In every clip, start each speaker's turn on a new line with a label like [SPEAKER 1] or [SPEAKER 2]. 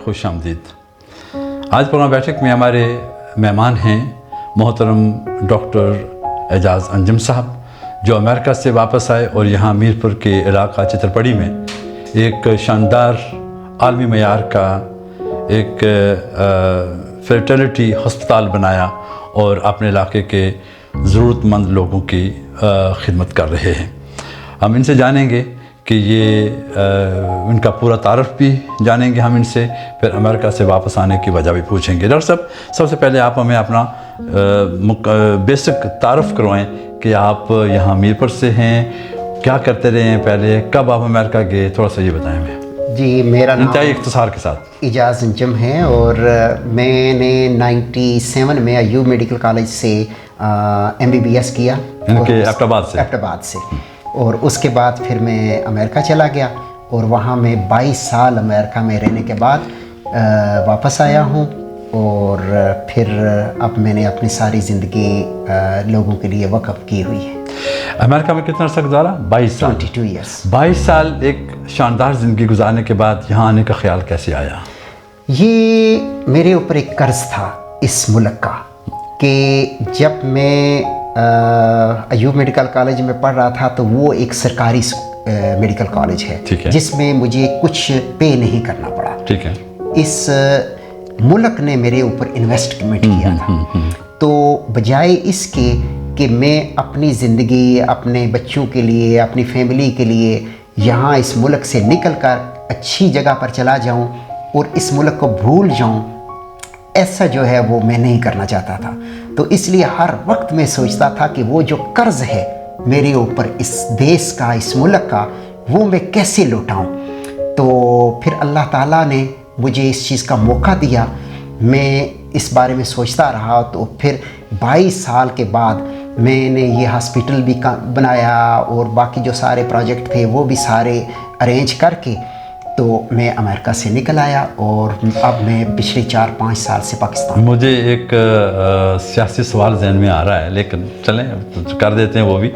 [SPEAKER 1] خوش آمدید۔ آج پروگرام بیٹھک میں ہمارے مہمان ہیں محترم ڈاکٹر اعجاز انجم صاحب، جو امریکہ سے واپس آئے اور یہاں میرپور کے علاقہ چترپڑی میں ایک شاندار عالمی معیار کا ایک فرٹیلٹی ہسپتال بنایا اور اپنے علاقے کے ضرورت مند لوگوں کی خدمت کر رہے ہیں۔ ہم ان سے جانیں گے کہ یہ ان کا پورا تعارف بھی جانیں گے ہم ان سے، پھر امریکہ سے واپس آنے کی وجہ بھی پوچھیں گے۔ ڈاکٹر صاحب، سب سے پہلے آپ ہمیں اپنا بیسک تعارف کروائیں کہ آپ یہاں میرپور سے ہیں، کیا کرتے رہے ہیں پہلے، کب آپ امریکہ گئے، تھوڑا سا یہ بتائیں ہمیں۔
[SPEAKER 2] جی، میرا نام
[SPEAKER 1] انتہائی اختصار کے ساتھ
[SPEAKER 2] اعجاز انجم ہے اور میں نے 97 میں ایوب میڈیکل کالج سے MBBS کیا،
[SPEAKER 1] ان کے ایبٹ آباد سے
[SPEAKER 2] اور اس کے بعد پھر میں امریکہ چلا گیا اور وہاں میں 22 سال امریکہ میں رہنے کے بعد واپس آیا ہوں، اور پھر اب میں نے اپنی ساری زندگی لوگوں کے لیے وقف کی ہوئی ہے۔
[SPEAKER 1] امریکہ میں کتنا عرصہ گزارا؟ 22 سال۔
[SPEAKER 2] 22 ایئرس۔
[SPEAKER 1] 22 سال ایک شاندار زندگی گزارنے کے بعد یہاں آنے کا خیال کیسے آیا؟
[SPEAKER 2] یہ میرے اوپر ایک قرض تھا اس ملک کا، کہ جب میں ایوب میڈیکل کالج میں پڑھ رہا تھا تو وہ ایک سرکاری میڈیکل کالج ہے جس میں مجھے کچھ پے نہیں کرنا پڑا۔
[SPEAKER 1] ٹھیک ہے۔
[SPEAKER 2] اس ملک نے میرے اوپر انویسٹمنٹ کیا تھا، تو بجائے اس کے کہ میں اپنی زندگی اپنے بچوں کے لیے، اپنی فیملی کے لیے یہاں اس ملک سے نکل کر اچھی جگہ پر چلا جاؤں اور اس ملک کو بھول جاؤں، ایسا جو ہے وہ میں نہیں کرنا چاہتا تھا۔ تو اس لیے ہر وقت میں سوچتا تھا کہ وہ جو قرض ہے میرے اوپر اس دیش کا، اس ملک کا، وہ میں کیسے لوٹاؤں۔ تو پھر اللہ تعالیٰ نے مجھے اس چیز کا موقع دیا، میں اس بارے میں سوچتا رہا، تو پھر 22 سال کے بعد میں نے یہ ہاسپٹل بھی بنایا اور باقی جو سارے پروجیکٹ تھے وہ بھی سارے ارینج کر کے تو میں امریکہ سے نکل آیا، اور اب میں پچھلے 4-5 سال سے پاکستان۔
[SPEAKER 1] مجھے ایک سیاسی سوال ذہن میں آ رہا ہے، لیکن چلیں کر دیتے ہیں وہ بھی۔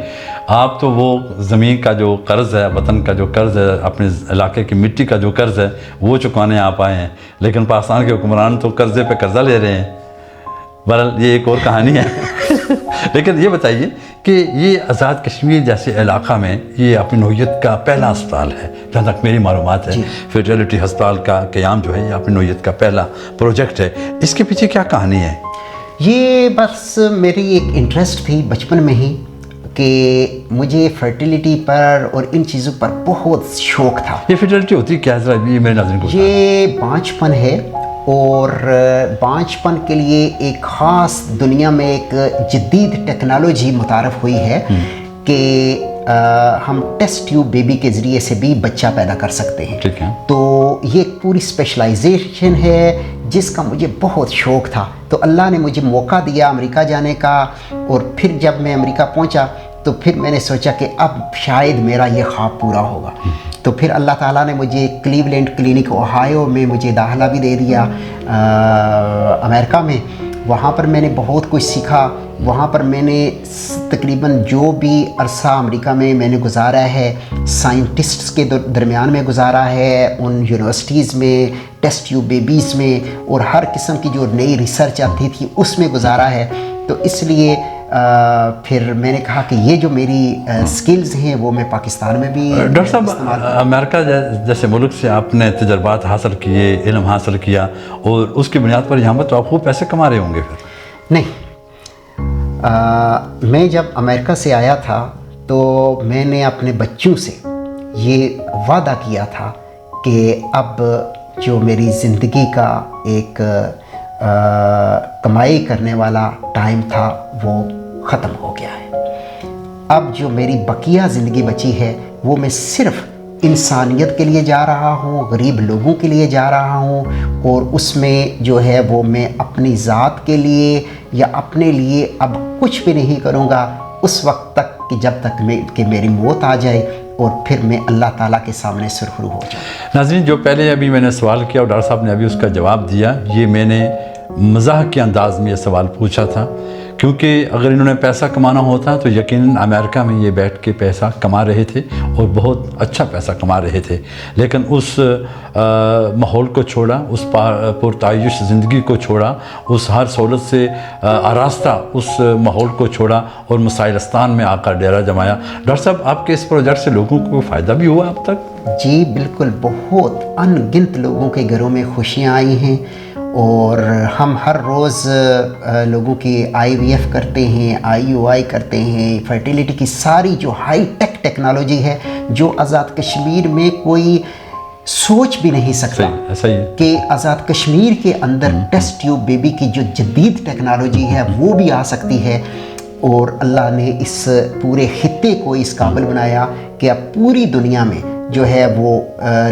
[SPEAKER 1] آپ تو وہ زمین کا جو قرض ہے، وطن کا جو قرض ہے، اپنے علاقے کی مٹی کا جو قرض ہے وہ چکانے آپ آئے ہیں، لیکن پاکستان کے حکمران تو قرضے پہ قرضہ لے رہے ہیں۔ بہرحال یہ ایک اور کہانی ہے۔ لیکن یہ بتائیے کہ یہ آزاد کشمیر جیسے علاقہ میں یہ اپنی نوعیت کا پہلا اسپتال ہے، جہاں تک میری معلومات ہے۔ فرٹیلٹی ہسپتال کا قیام جو ہے یہ اپنی نوعیت کا پہلا پروجیکٹ ہے، اس کے پیچھے کیا کہانی ہے؟
[SPEAKER 2] یہ بس میری ایک انٹرسٹ تھی بچپن میں ہی، کہ مجھے فرٹیلٹی پر اور ان چیزوں پر بہت شوق تھا۔
[SPEAKER 1] یہ فرٹیلٹی ہوتی کیا ہے، ذرا یہ میرے ناظرین کو؟
[SPEAKER 2] یہ بانجھپن ہے، اور بانجھپن کے لیے ایک خاص دنیا میں ایک جدید ٹیکنالوجی متعارف ہوئی ہے کہ ہم ٹیسٹ ٹیوب بیبی کے ذریعے سے بھی بچہ پیدا کر سکتے ہیں۔
[SPEAKER 1] ٹھیک ہے۔
[SPEAKER 2] تو یہ ایک پوری اسپیشلائزیشن ہے جس کا مجھے بہت شوق تھا، تو اللہ نے مجھے موقع دیا امریکہ جانے کا، اور پھر جب میں امریکہ پہنچا تو پھر میں نے سوچا کہ اب شاید میرا یہ خواب پورا ہوگا۔ تو پھر اللہ تعالیٰ نے مجھے کلیولینڈ کلینک اوہایو میں مجھے داخلہ بھی دے دیا امریکہ میں۔ وہاں پر میں نے بہت کچھ سیکھا، وہاں پر میں نے تقریباً جو بھی عرصہ امریکہ میں نے گزارا ہے سائنٹسٹس کے درمیان میں گزارا ہے، ان یونیورسٹیز میں، ٹیسٹ ٹیوب بیبیز میں، اور ہر قسم کی جو نئی ریسرچ آتی تھی اس میں گزارا ہے۔ تو اس لیے پھر میں نے کہا کہ یہ جو میری سکلز ہیں وہ میں پاکستان میں بھی۔
[SPEAKER 1] ڈاکٹر صاحب، امریکہ جیسے ملک سے آپ نے تجربات حاصل کیے، علم حاصل کیا، اور اس کی بنیاد پر یہاں پر تو آپ خوب پیسے کما رہے ہوں گے پھر؟
[SPEAKER 2] نہیں، میں جب امریکہ سے آیا تھا تو میں نے اپنے بچوں سے یہ وعدہ کیا تھا کہ اب جو میری زندگی کا ایک کمائی کرنے والا ٹائم تھا وہ ختم ہو گیا ہے۔ اب جو میری بقیہ زندگی بچی ہے وہ میں صرف انسانیت کے لیے جا رہا ہوں، غریب لوگوں کے لیے جا رہا ہوں، اور اس میں جو ہے وہ میں اپنی ذات کے لیے یا اپنے لیے اب کچھ بھی نہیں کروں گا اس وقت تک کہ جب تک کہ میری موت آ جائے اور پھر میں اللہ تعالیٰ کے سامنے سرخرو ہو جاؤں۔
[SPEAKER 1] ناظرین، جو پہلے ابھی میں نے سوال کیا اور ڈاکٹر صاحب نے ابھی اس کا جواب دیا، یہ میں نے مزاح کے انداز میں یہ سوال پوچھا تھا کیونکہ اگر انہوں نے پیسہ کمانا ہوتا تو یقیناً امریکہ میں یہ بیٹھ کے پیسہ کما رہے تھے اور بہت اچھا پیسہ کما رہے تھے، لیکن اس ماحول کو چھوڑا، اس پرتعیش زندگی کو چھوڑا، اس ہر سہولت سے آراستہ اس ماحول کو چھوڑا اور مسائلستان میں آ کر ڈیرا جمایا۔ ڈاکٹر صاحب، آپ کے اس پروجیکٹ سے لوگوں کو فائدہ بھی ہوا اب تک؟
[SPEAKER 2] جی بالکل، بہت ان گنت لوگوں کے گھروں میں خوشیاں آئی ہیں، اور ہم ہر روز لوگوں کی IVF کرتے ہیں، IUI کرتے ہیں، فرٹیلیٹی کی ساری جو ہائی ٹیک ٹیکنالوجی ہے جو آزاد کشمیر میں کوئی سوچ بھی نہیں سکتا
[SPEAKER 1] ایسا ہی ہے
[SPEAKER 2] کہ آزاد کشمیر کے اندر ٹیسٹ ٹیوب بیبی کی جو جدید ٹیکنالوجی ہے وہ بھی آ سکتی ہے، اور اللہ نے اس پورے خطے کو اس قابل بنایا کہ اب پوری دنیا میں جو ہے وہ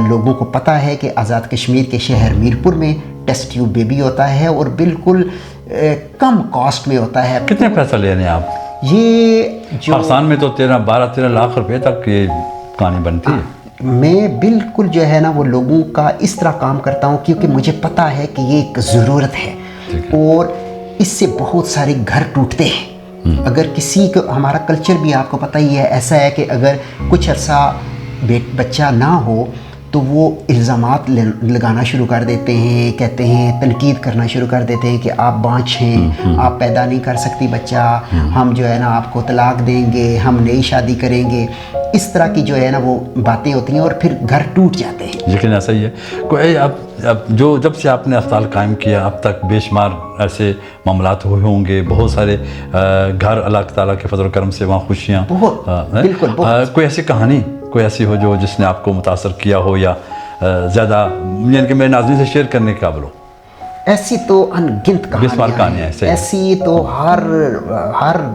[SPEAKER 2] لوگوں کو پتہ ہے کہ آزاد کشمیر کے شہر میرپور میں ٹیسٹ ٹیوب بیبی ہوتا ہے، اور بالکل کم کاسٹ میں ہوتا ہے۔
[SPEAKER 1] کتنے پیسہ لے رہے ہیں آپ؟
[SPEAKER 2] یہ جو
[SPEAKER 1] پاکستان میں تو 12-13 لاکھ روپے تک یہ کہانی بنتی ہے۔
[SPEAKER 2] میں بالکل جو ہے نا وہ لوگوں کا اس طرح کام کرتا ہوں کیونکہ مجھے پتہ ہے کہ یہ ایک ضرورت ہے، اور اس سے بہت سارے گھر ٹوٹتے ہیں۔ اگر کسی کو، ہمارا کلچر بھی آپ کو پتہ ہی ہے، ایسا ہے کہ اگر کچھ عرصہ بچہ نہ ہو تو وہ الزامات لگانا شروع کر دیتے ہیں، کہتے ہیں، تنقید کرنا شروع کر دیتے ہیں کہ آپ بانجھ ہیں، آپ پیدا نہیں کر سکتی بچہ، ہم جو ہے نا آپ کو طلاق دیں گے، ہم نئی شادی کریں گے، اس طرح کی جو ہے نا وہ باتیں ہوتی ہیں، اور پھر گھر ٹوٹ جاتے ہیں۔
[SPEAKER 1] لیکن ایسا ہی ہے کوئی اب جب سے آپ نے اسپتال قائم کیا اب تک بے شمار ایسے معاملات ہوئے ہوں گے، بہت سارے گھر اللہ تعالیٰ کے فضل و کرم سے وہاں خوشیاں،
[SPEAKER 2] بہت بالکل بہت۔
[SPEAKER 1] کوئی ایسی کہانی، کوئی ایسی ہو جو جس نے آپ کو متاثر کیا ہو یا زیادہ یعنی کہ میرے ناظرین سے شیئر کرنے کے قابل ہو؟
[SPEAKER 2] ایسی تو ان گنت
[SPEAKER 1] کہانیاں ہیں،
[SPEAKER 2] ایسی تو ہر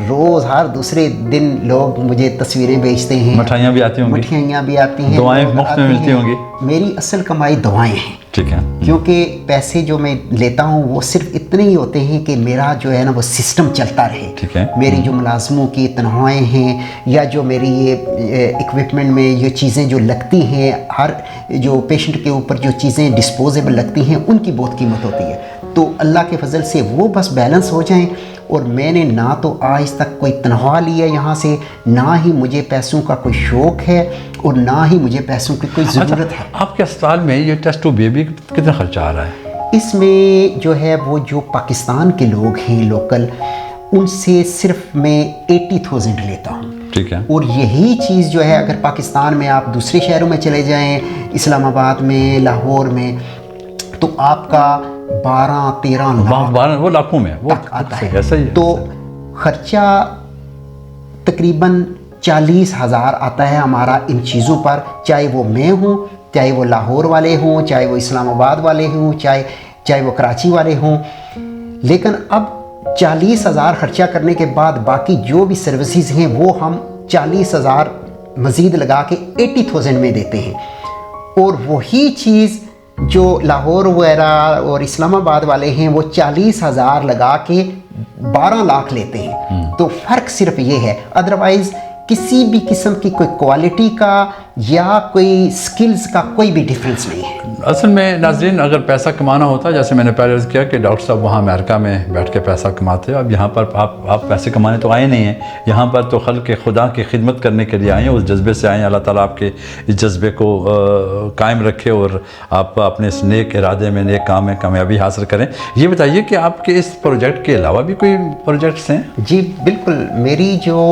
[SPEAKER 2] روز ہر دوسرے دن لوگ مجھے تصویریں بھیجتے ہیں،
[SPEAKER 1] مٹھائیاں بھی آتی ہوں گی،
[SPEAKER 2] مٹھائیاں بھی آتی ہیں،
[SPEAKER 1] دعائیں مفت میں ملتی ہوں گی۔
[SPEAKER 2] میری اصل کمائی دعائیں ہیں،
[SPEAKER 1] ٹھیک ہے،
[SPEAKER 2] کیونکہ پیسے جو میں لیتا ہوں وہ صرف اتنے ہی ہوتے ہیں کہ میرا جو ہے نا وہ سسٹم چلتا رہے۔
[SPEAKER 1] ٹھیک ہے،
[SPEAKER 2] میری جو ملازموں کی تنخواہیں ہیں، یا جو میری یہ اکوپمنٹ میں جو چیزیں جو لگتی ہیں، ہر جو پیشنٹ کے اوپر جو چیزیں ڈسپوزیبل لگتی ہیں ان کی بہت قیمت ہوتی ہے، تو اللہ کے فضل سے وہ بس بیلنس ہو جائیں، اور میں نے نہ تو آج تک کوئی تنخواہ لی ہے یہاں سے، نہ ہی مجھے پیسوں کا کوئی شوق ہے، اور نہ ہی مجھے پیسوں کی کوئی ضرورت ہے۔
[SPEAKER 1] آپ کے اسپتال میں یہ ٹیسٹ ٹیوب بیبی کتنا خرچہ آ رہا ہے؟
[SPEAKER 2] اس میں جو ہے وہ جو پاکستان کے لوگ ہیں لوکل، ان سے صرف میں 80,000 لیتا ہوں۔
[SPEAKER 1] ٹھیک ہے،
[SPEAKER 2] اور یہی چیز جو ہے اگر پاکستان میں آپ دوسرے شہروں میں چلے جائیں، اسلام آباد میں، لاہور میں، تو آپ کا 12-13 لاکھ
[SPEAKER 1] وہ لاکھوں میں وہ
[SPEAKER 2] آتا ہے۔
[SPEAKER 1] ایسا ہی ہے۔
[SPEAKER 2] تو خرچہ تقریباً 40,000 آتا ہے ہمارا ان چیزوں پر، چاہے وہ میں ہوں، چاہے وہ لاہور والے ہوں، چاہے وہ اسلام آباد والے ہوں، چاہے وہ کراچی والے ہوں۔ لیکن اب 40,000 خرچہ کرنے کے بعد باقی جو بھی سروسز ہیں وہ ہم 40,000 مزید لگا کے 80,000 میں دیتے ہیں، اور وہی چیز جو لاہور وغیرہ اور اسلام آباد والے ہیں وہ 40,000 لگا کے 12 لاکھ لیتے ہیں۔ تو فرق صرف یہ ہے، ادروائز کسی بھی قسم کی کوئی کوالٹی کا یا کوئی سکلز کا کوئی بھی ڈیفرنس نہیں ہے۔
[SPEAKER 1] اصل میں ناظرین، اگر پیسہ کمانا ہوتا ہے، جیسے میں نے پہلے عرض کیا کہ ڈاکٹر صاحب وہاں امریکہ میں بیٹھ کے پیسہ کماتے ہیں، اب یہاں پر آپ پیسے کمانے تو آئے نہیں ہیں، یہاں پر تو خلق خدا کی خدمت کرنے کے لیے آئے ہیں، اس جذبے سے آئے ہیں۔ اللہ تعالیٰ آپ کے اس جذبے کو قائم رکھے اور آپ اپنے اس نیک ارادے میں، نیک کام میں کامیابی حاصل کریں۔ یہ بتائیے کہ آپ کے اس پروجیکٹ کے علاوہ بھی کوئی پروجیکٹس ہیں؟
[SPEAKER 2] جی بالکل، میری جو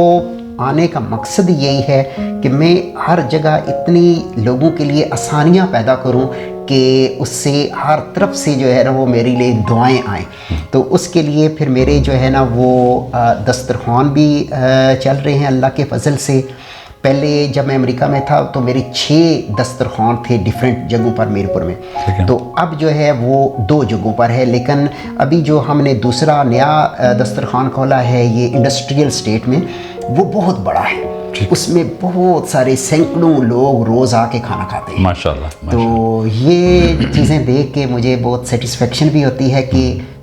[SPEAKER 2] آنے کا مقصد یہی ہے کہ میں ہر جگہ اتنی لوگوں کے لیے آسانیاں پیدا کروں کہ اس سے ہر طرف سے جو ہے نا وہ میرے لیے دعائیں آئیں۔ تو اس کے لیے پھر میرے جو ہے نا وہ دسترخوان بھی چل رہے ہیں اللہ کے فضل سے۔ پہلے جب میں امریکہ میں تھا تو میرے 6 دسترخوان تھے ڈیفرنٹ جگہوں پر میرپور میں، تو اب جو ہے وہ 2 جگہوں پر ہے۔ لیکن ابھی جو ہم نے دوسرا نیا دسترخوان کھولا ہے یہ انڈسٹریل اسٹیٹ میں، وہ بہت بڑا ہے، اس میں بہت سارے سینکڑوں لوگ روز آ کے کھانا کھاتے ہیں
[SPEAKER 1] ماشاءاللہ۔
[SPEAKER 2] تو یہ چیزیں دیکھ کے مجھے بہت سیٹسفیکشن بھی ہوتی ہے کہ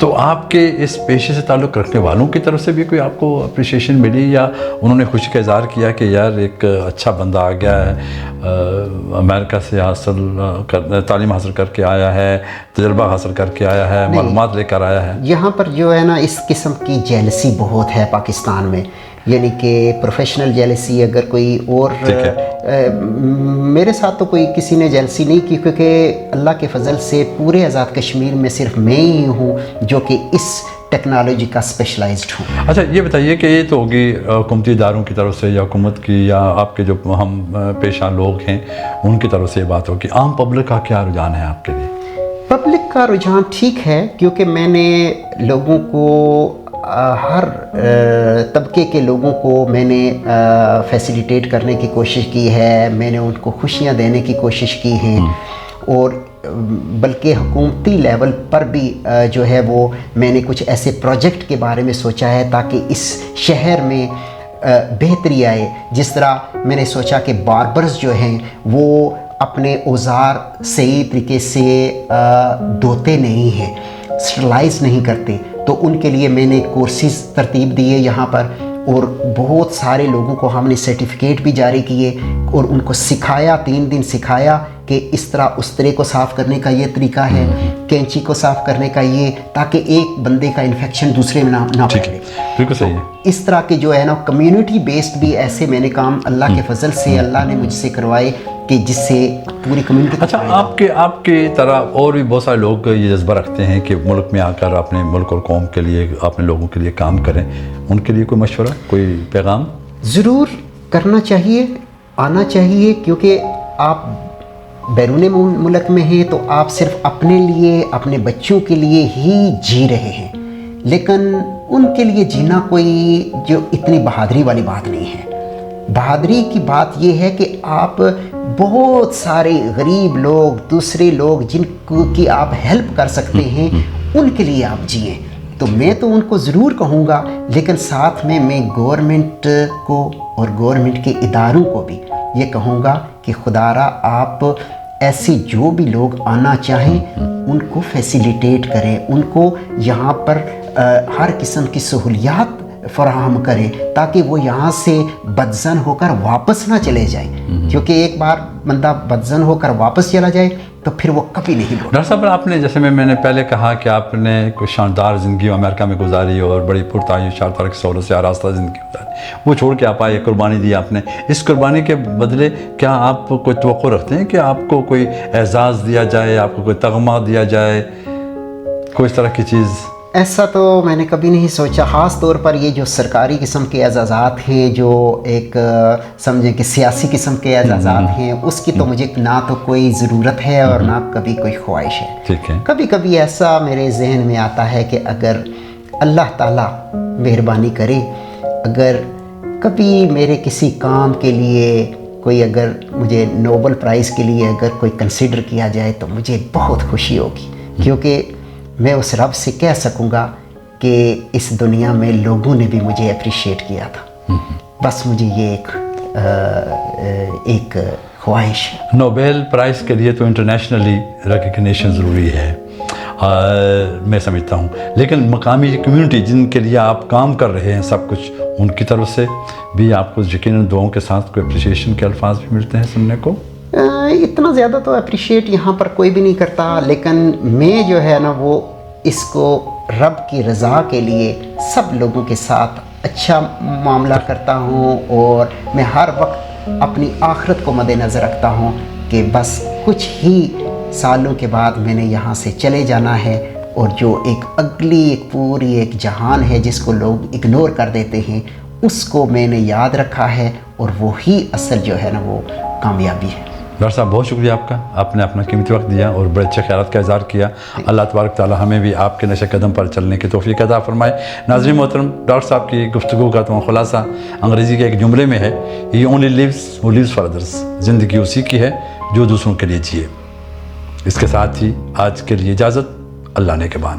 [SPEAKER 1] تو آپ کے اس پیشے سے تعلق رکھنے والوں کی طرف سے بھی کوئی آپ کو اپریشیشن ملی یا انہوں نے خوشی کا اظہار کیا کہ یار ایک اچھا بندہ آ گیا ہے، امریکہ سے تعلیم حاصل کر کے آیا ہے، تجربہ حاصل کر کے آیا ہے، معلومات لے کر آیا ہے؟
[SPEAKER 2] یہاں پر جو ہے نا اس قسم کی جیلسی بہت ہے پاکستان میں، یعنی کہ پروفیشنل جیلسی اگر کوئی اور میرے ساتھ تو کوئی کسی نے جیلسی نہیں کی، کیونکہ اللہ کے فضل سے پورے آزاد کشمیر میں صرف میں ہی ہوں جو کہ اس ٹیکنالوجی کا اسپیشلائزڈ ہوں۔
[SPEAKER 1] اچھا یہ بتائیے کہ یہ تو ہوگی حکومتی اداروں کی طرف سے یا حکومت کی یا آپ کے جو ہم پیشہ لوگ ہیں ان کی طرف سے یہ بات ہوگی، عام پبلک کا کیا رجحان ہے آپ کے لیے؟
[SPEAKER 2] پبلک کا رجحان ٹھیک ہے، کیونکہ میں نے لوگوں کو ہر طبقے کے لوگوں کو میں نے فیسیلیٹیٹ کرنے کی کوشش کی ہے، میں نے ان کو خوشیاں دینے کی کوشش کی ہے، اور بلکہ حکومتی لیول پر بھی جو ہے وہ میں نے کچھ ایسے پروجیکٹ کے بارے میں سوچا ہے تاکہ اس شہر میں بہتری آئے۔ جس طرح میں نے سوچا کہ باربرز جو ہیں وہ اپنے اوزار صحیح طریقے سے دھوتے نہیں ہیں، اسٹرلائز نہیں کرتے، تو ان کے لیے میں نے کورسز ترتیب دیے یہاں پر، اور بہت سارے لوگوں کو ہم نے سرٹیفکیٹ بھی جاری کیے اور ان کو سکھایا، 3 دن سکھایا کہ اس طرح استرے کو صاف کرنے کا یہ طریقہ ہے، کینچی کو صاف کرنے کا یہ، تاکہ ایک بندے کا انفیکشن دوسرے میں نہ پھیلے۔
[SPEAKER 1] بالکل صحیح ہے۔
[SPEAKER 2] اس طرح کے جو ہے نا کمیونٹی بیسڈ بھی ایسے میں نے کام اللہ کے فضل سے اللہ نے مجھ سے کروائے کہ جس سے پوری کمیونٹی۔
[SPEAKER 1] اچھا آپ کے طرح اور بھی بہت سارے لوگ یہ جذبہ رکھتے ہیں کہ ملک میں آ کر اپنے ملک اور قوم کے لیے اپنے لوگوں کے لیے کام کریں، ان کے لیے کوئی مشورہ، کوئی پیغام؟
[SPEAKER 2] ضرور کرنا چاہیے، آنا چاہیے، کیونکہ آپ بیرون ملک میں ہیں تو آپ صرف اپنے لیے، اپنے بچوں کے لیے ہی جی رہے ہیں، لیکن ان کے لیے جینا کوئی جو اتنی بہادری والی بات نہیں ہے۔ بہادری کی بات یہ ہے کہ آپ بہت سارے غریب لوگ، دوسرے لوگ جن کی آپ ہیلپ کر سکتے ہیں، ان کے لیے آپ جئیں۔ تو میں تو ان کو ضرور کہوں گا، لیکن ساتھ میں گورنمنٹ کو اور گورنمنٹ کے اداروں کو بھی یہ کہوں گا کہ خدا را آپ ایسے جو بھی لوگ آنا چاہیں ان کو فیسیلیٹیٹ کریں، ان کو یہاں پر ہر قسم کی سہولیات فراہم کریں تاکہ وہ یہاں سے بدزن ہو کر واپس نہ چلے جائیں، کیونکہ ایک بار بندہ بدزن ہو کر واپس چلا جائے تو پھر وہ کبھی نہیں لوٹا۔
[SPEAKER 1] ڈاکٹر صاحب آپ نے جیسے میں نے پہلے کہا کہ آپ نے کوئی شاندار زندگی امریکہ میں گزاری اور بڑی پرتعیش ہر طرح کی سہولت سے آراستہ زندگی گزاری، وہ چھوڑ کے آپ آئے، قربانی دی آپ نے، اس قربانی کے بدلے کیا آپ کوئی توقع رکھتے ہیں کہ آپ کو کوئی اعزاز دیا جائے، آپ کو کوئی تغمہ دیا جائے، کوئی اس طرح کی چیز؟
[SPEAKER 2] ایسا تو میں نے کبھی نہیں سوچا، خاص طور پر یہ جو سرکاری قسم کے اعزازات ہیں، جو ایک سمجھیں کہ سیاسی قسم کے اعزازات ہیں، اس کی تو مجھے نہ تو کوئی ضرورت ہے اور نہ کبھی کوئی خواہش ہے۔
[SPEAKER 1] ٹھیک ہے۔
[SPEAKER 2] کبھی کبھی ایسا میرے ذہن میں آتا ہے کہ اگر اللہ تعالیٰ مہربانی کرے، اگر کبھی میرے کسی کام کے لیے کوئی اگر مجھے نوبل پرائز کے لیے اگر کوئی کنسیڈر کیا جائے تو مجھے بہت خوشی ہوگی، کیونکہ میں اس رب سے کہہ سکوں گا کہ اس دنیا میں لوگوں نے بھی مجھے اپریشیٹ کیا تھا۔ بس مجھے یہ ایک خواہش ہے۔
[SPEAKER 1] نوبل پرائز کے لیے تو انٹرنیشنلی ریکگنیشن ضروری ہے، میں سمجھتا ہوں، لیکن مقامی کمیونٹی جن کے لیے آپ کام کر رہے ہیں سب کچھ، ان کی طرف سے بھی آپ کو یقیناً دعاؤں کے ساتھ کوئی اپریشیشن کے الفاظ بھی ملتے ہیں سننے کو؟
[SPEAKER 2] اتنا زیادہ تو اپریشیٹ یہاں پر کوئی بھی نہیں کرتا، لیکن میں جو ہے نا وہ اس کو رب کی رضا کے لیے سب لوگوں کے ساتھ اچھا معاملہ کرتا ہوں، اور میں ہر وقت اپنی آخرت کو مد نظر رکھتا ہوں کہ بس کچھ ہی سالوں کے بعد میں نے یہاں سے چلے جانا ہے، اور جو ایک اگلی ایک پوری ایک جہان ہے جس کو لوگ اگنور کر دیتے ہیں، اس کو میں نے یاد رکھا ہے، اور وہی اصل جو ہے نا وہ کامیابی ہے۔
[SPEAKER 1] ڈاکٹر صاحب بہت شکریہ آپ کا، آپ نے اپنا قیمتی وقت دیا اور بڑے اچھے خیالات کا اظہار کیا۔ اللہ تبارک تعالی ہمیں بھی آپ کے نقش قدم پر چلنے کی توفیق عطا فرمائے۔ ناظرین محترم، ڈاکٹر صاحب کی گفتگو کا تمام خلاصہ انگریزی کے ایک جملے میں ہے، "He only lives who lives for others"، زندگی اسی کی ہے جو دوسروں کے لیے جیے۔ اس کے ساتھ ہی آج کے لیے اجازت، اللہ نے کے بان۔